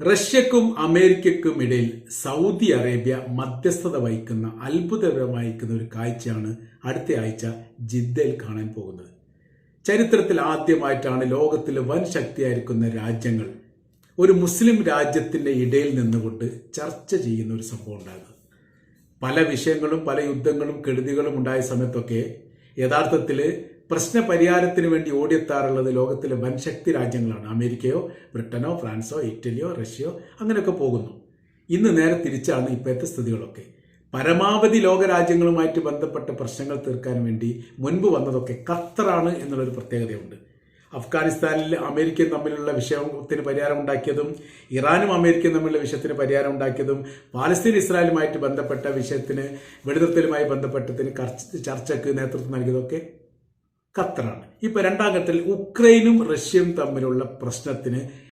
റഷ്യക്കും അമേരിക്കക്കും ഇടയിൽ Saudi Arabia മധ്യസ്ഥത വഹിക്കുന്ന അത്ഭുതകരമായിരിക്കുന്ന ഒരു കാഴ്ചയാണ് അടുത്ത ആഴ്ച ജിദ്ദയിൽ കാണാൻ പോകുന്നത്. ചരിത്രത്തിൽ ആദ്യമായിട്ടാണ് ലോകത്തിലെ വൻ ശക്തിയായിരിക്കുന്ന രാജ്യങ്ങൾ ഒരു മുസ്ലിം രാജ്യത്തിന്റെ ഇടയിൽ നിന്നുകൊണ്ട് ചർച്ച ചെയ്യുന്ന ഒരു സംഭവം ഉണ്ടാകുന്നത്. പല വിഷയങ്ങളും പല യുദ്ധങ്ങളും കെടുതികളും ഉണ്ടായ സമയത്തൊക്കെ യഥാർത്ഥത്തിൽ പ്രശ്ന പരിഹാരത്തിന് വേണ്ടി ഓടിയെത്താറുള്ളത് ലോകത്തിലെ വൻശക്തി രാജ്യങ്ങളാണ്. അമേരിക്കയോ ബ്രിട്ടനോ ഫ്രാൻസോ ഇറ്റലിയോ റഷ്യയോ അങ്ങനെയൊക്കെ പോകുന്നു. ഇന്ന് നേരെ തിരിച്ചാണ് ഇപ്പോഴത്തെ സ്ഥിതികളൊക്കെ. പരമാവധി ലോകരാജ്യങ്ങളുമായിട്ട് ബന്ധപ്പെട്ട പ്രശ്നങ്ങൾ തീർക്കാൻ വേണ്ടി മുൻപ് വന്നതൊക്കെ ഖത്തറാണ് എന്നുള്ളൊരു പ്രത്യേകതയുണ്ട്. അഫ്ഗാനിസ്ഥാനിൽ അമേരിക്കയും തമ്മിലുള്ള വിഷയത്തിന് പരിഹാരം ഉണ്ടാക്കിയതും ഇറാനും അമേരിക്കയും തമ്മിലുള്ള വിഷയത്തിന് പരിഹാരം ഉണ്ടാക്കിയതും പാലസ്തീൻ ഇസ്രായേലുമായിട്ട് ബന്ധപ്പെട്ട വിഷയത്തിന് വെടിനിർത്തലുമായി ബന്ധപ്പെട്ടതിന് ചർച്ചയ്ക്ക് നേതൃത്വം നൽകിയതൊക്കെ ഖത്തറാണ്. ഇപ്പൊ രണ്ടാം ഘട്ടത്തിൽ ഉക്രൈനും റഷ്യയും തമ്മിലുള്ള പ്രശ്നത്തിന്